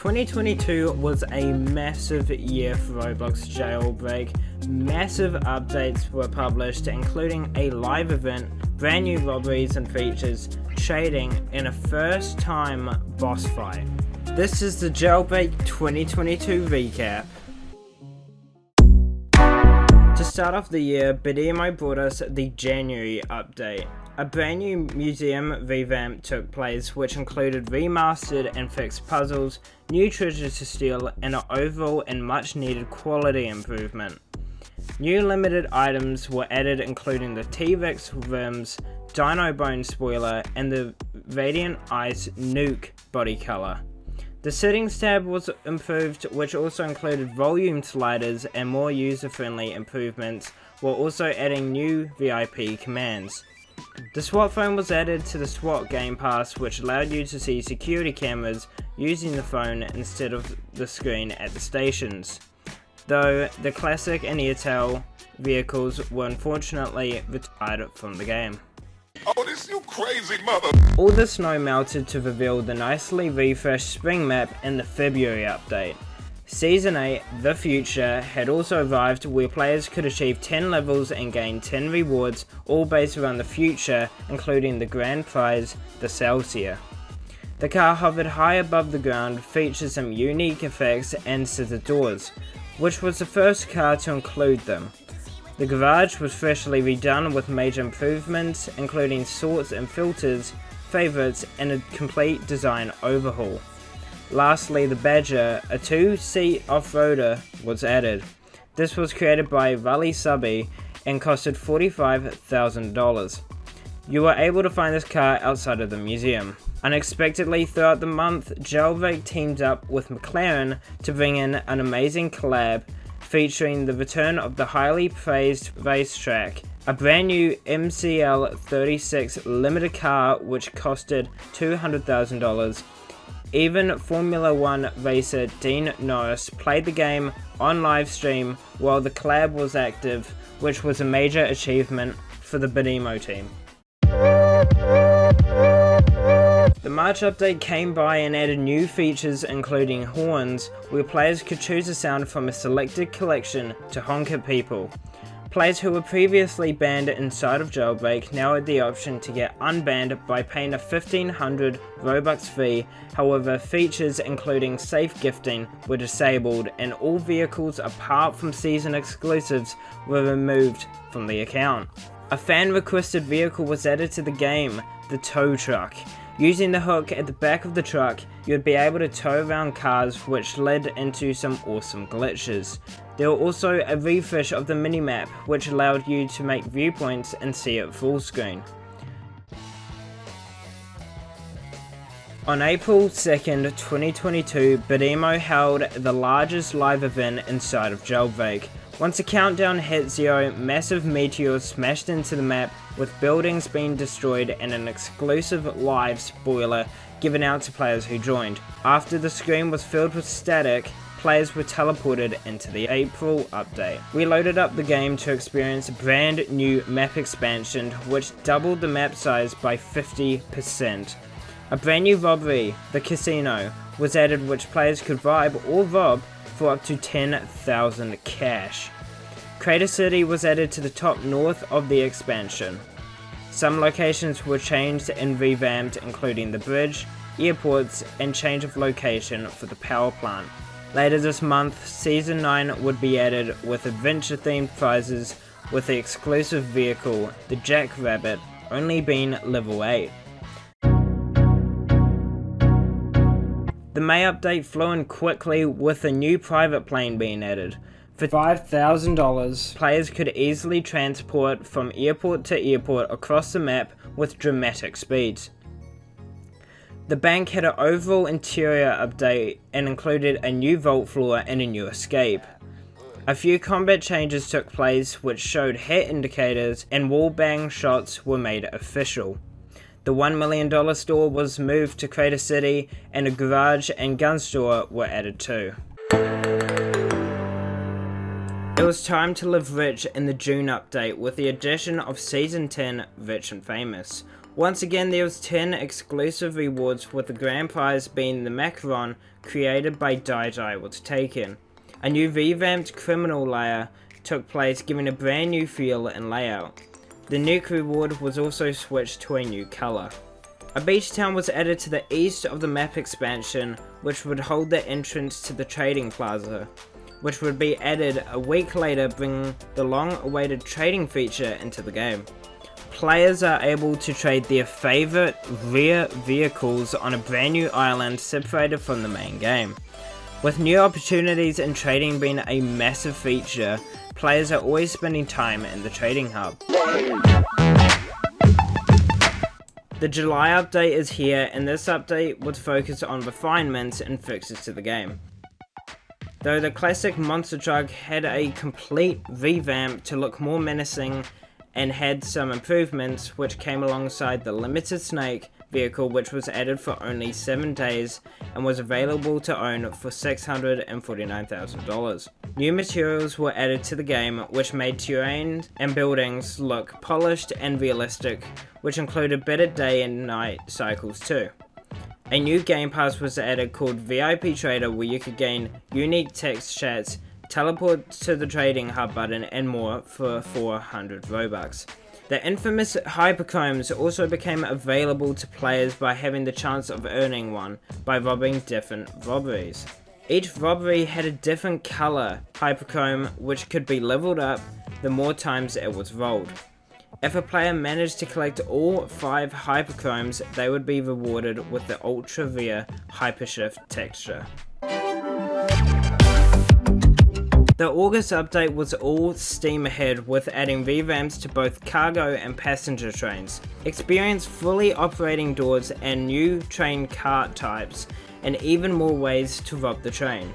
2022 was a massive year for Roblox Jailbreak. Massive updates were published, including a live event, brand new robberies and features, trading, and a first time boss fight. This is the Jailbreak 2022 recap. To start off the year, Datbrian brought us the January update. A brand new museum revamp took place, which included remastered and fixed puzzles, new treasure to steal, and an overall and much needed quality improvement. New limited items were added, including the T-Rex rims, Dino Bone spoiler, and the Radiant Ice Nuke body color. The settings tab was improved, which also included volume sliders and more user-friendly improvements, while also adding new VIP commands. The SWAT phone was added to the SWAT Game Pass, which allowed you to see security cameras using the phone instead of the screen at the stations, though the classic and Airtel vehicles were unfortunately retired from the game. Oh, this you crazy mother! All the snow melted to reveal the nicely refreshed spring map in the February update. Season 8, The Future, had also arrived, where players could achieve 10 levels and gain 10 rewards, all based around the future, including the grand prize, the Celsius. The car hovered high above the ground, featured some unique effects and scissor doors, which was the first car to include them. The garage was freshly redone with major improvements, including sorts and filters, favorites, and a complete design overhaul. Lastly, the Badger, a 2-seat off-roader, was added. This was created by Rally Subby and costed $45,000. You were able to find this car outside of the museum. Unexpectedly, throughout the month, Jailbreak teamed up with McLaren to bring in an amazing collab featuring the return of the highly praised racetrack, a brand new MCL 36 limited car which costed $200,000. Even Formula 1 racer Dean Norris played the game on live stream while the collab was active, which was a major achievement for the Datbrian team. The March update came by and added new features, including horns, where players could choose a sound from a selected collection to honk at people. Players who were previously banned inside of Jailbreak now had the option to get unbanned by paying a 1,500 Robux fee. However, features including safe gifting were disabled, and all vehicles apart from season exclusives were removed from the account. A fan requested vehicle was added to the game, the tow truck. Using the hook at the back of the truck, you would be able to tow around cars, which led into some awesome glitches. There were also a refresh of the minimap, which allowed you to make viewpoints and see it full screen. On April 2nd, 2022, Datbrian held the largest live event inside of Jailbreak. Once the countdown hit 0, massive meteors smashed into the map, with buildings being destroyed and an exclusive live spoiler given out to players who joined. After the screen was filled with static, players were teleported into the April update. We loaded up the game to experience a brand new map expansion, which doubled the map size by 50%. A brand new robbery, the casino, was added, which players could vibe or rob for up to 10,000 cash. Crater City was added to the top north of the expansion. Some locations were changed and revamped, including the bridge, airports, and change of location for the power plant. Later this month, Season 9 would be added with adventure-themed prizes, with the exclusive vehicle, the Jackrabbit, only being level 8. The May update flew in quickly, with a new private plane being added. For $5,000, players could easily transport from airport to airport across the map with dramatic speeds. The bank had an overall interior update and included a new vault floor and a new escape. A few combat changes took place, which showed hit indicators, and wall bang shots were made official. The $1 million store was moved to Crater City, and a garage and gun store were added too. It was time to live rich in the June update, with the addition of Season 10, Rich and Famous. Once again, there was 10 exclusive rewards, with the grand prize being the macaron created by Dai was taken. A new revamped criminal layer took place, giving a brand new feel and layout. The nuke reward was also switched to a new colour. A beach town was added to the east of the map expansion, which would hold the entrance to the trading plaza, which would be added a week later, bringing the long-awaited trading feature into the game. Players are able to trade their favourite rare vehicles on a brand new island separated from the main game. With new opportunities in trading being a massive feature, players are always spending time in the trading hub. The July update is here, and this update would focus on refinements and fixes to the game. Though the classic monster truck had a complete revamp to look more menacing and had some improvements which came alongside the limited snake vehicle, which was added for only 7 days and was available to own for $649,000. New materials were added to the game, which made terrain and buildings look polished and realistic, which included better day and night cycles too. A new game pass was added called VIP Trader, where you could gain unique text chats, teleport to the trading hub button, and more for 400 Robux. The infamous hyperchromes also became available to players by having the chance of earning one by robbing different robberies. Each robbery had a different colour hyperchrome, which could be leveled up the more times it was rolled. If a player managed to collect all 5 hyperchromes, they would be rewarded with the ultra rare hypershift texture. The August update was all steam ahead, with adding revamps to both cargo and passenger trains, experience fully operating doors and new train cart types, and even more ways to rob the train.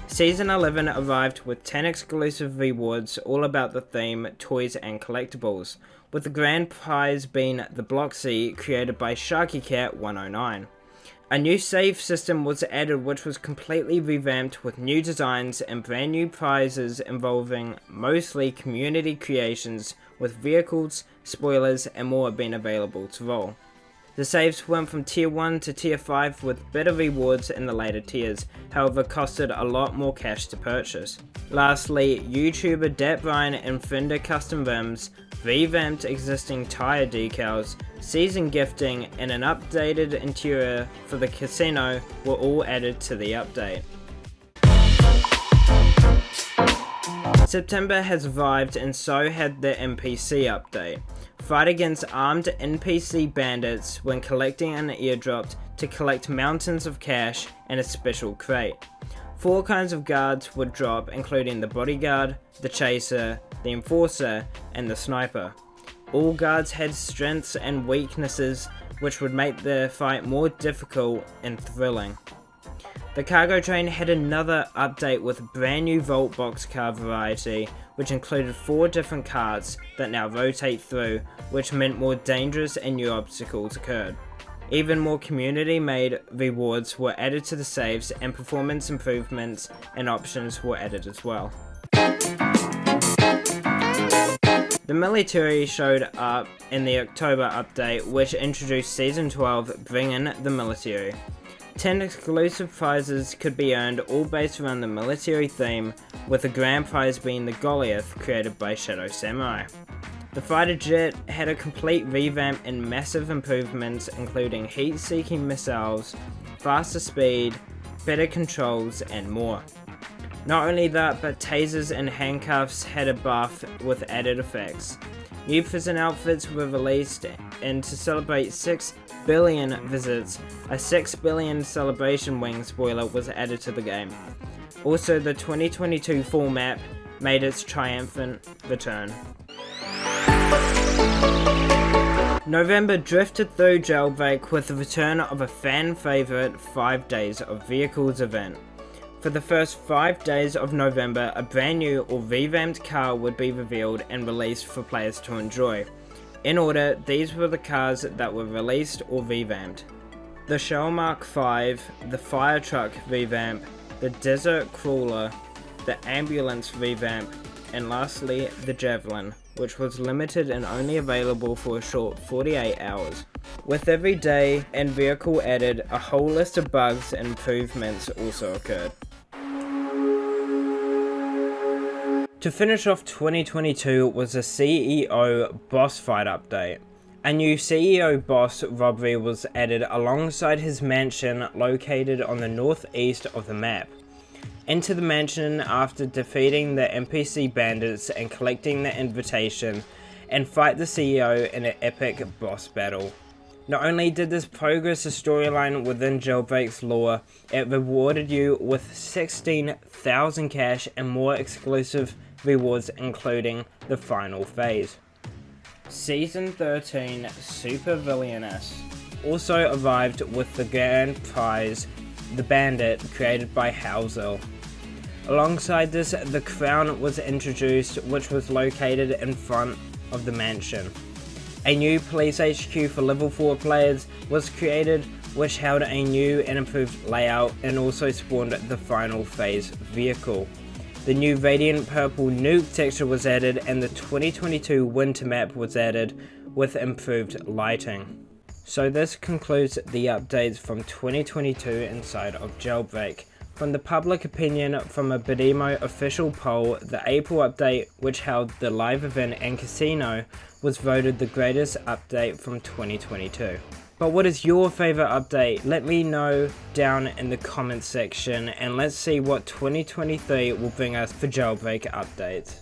Season 11 arrived with 10 exclusive rewards all about the theme, toys and collectibles, with the grand prize being the Block C created by SharkyCat109. A new save system was added, which was completely revamped with new designs and brand new prizes involving mostly community creations, with vehicles, spoilers and more being available to roll. The saves went from tier 1 to tier 5 with better rewards in the later tiers, however costed a lot more cash to purchase. Lastly, YouTuber Datbrian and Fender Custom Rims revamped existing tyre decals, season gifting and an updated interior for the casino were all added to the update. September has arrived, and so had the NPC update. Fight against armed NPC bandits when collecting an airdrop to collect mountains of cash and a special crate. 4 kinds of guards would drop, including the bodyguard, the chaser, the enforcer, and the sniper. All guards had strengths and weaknesses, which would make the fight more difficult and thrilling. The cargo train had another update with a brand new vault box car variety, which included 4 different carts that now rotate through, which meant more dangerous and new obstacles occurred. Even more community-made rewards were added to the saves, and performance improvements and options were added as well. The military showed up in the October update, which introduced Season 12, Bring in the Military. 10 exclusive prizes could be earned, all based around the military theme, with the grand prize being the Goliath, created by Shadow Samurai. The fighter jet had a complete revamp and massive improvements, including heat-seeking missiles, faster speed, better controls, and more. Not only that, but tasers and handcuffs had a buff with added effects. New prison outfits were released, and to celebrate 6 billion visits, a 6 billion celebration wing spoiler was added to the game. Also, the 2022 full map made its triumphant return. November drifted through Jailbreak with the return of a fan favourite 5 Days of Vehicles event. For the first 5 days of November, a brand new or revamped car would be revealed and released for players to enjoy. In order, these were the cars that were released or revamped: the Shell Mark V, the Fire Truck revamp, the Desert Crawler, the Ambulance revamp, and lastly the Javelin, which was limited and only available for a short 48 hours. With every day and vehicle added, a whole list of bugs and improvements also occurred. To finish off 2022 was a CEO boss fight update. A new CEO boss robbery was added alongside his mansion located on the northeast of the map. Enter the mansion after defeating the NPC bandits and collecting the invitation, and fight the CEO in an epic boss battle. Not only did this progress the storyline within Jailbreak's lore, it rewarded you with 16,000 cash and more exclusive rewards, including the final phase. Season 13 Super Villainous also arrived with the grand prize, the Bandit, created by Hauser. Alongside this, the crown was introduced, which was located in front of the mansion. A new police HQ for level 4 players was created, which held a new and improved layout and also spawned the final phase vehicle. The new Radiant Purple Nuke texture was added, and the 2022 Winter map was added with improved lighting. So this concludes the updates from 2022 inside of Jailbreak. From the public opinion from a Bidemo official poll, the April update, which held the live event and casino, was voted the greatest update from 2022. But what is your favorite update? Let me know down in the comments section, and let's see what 2023 will bring us for Jailbreak updates.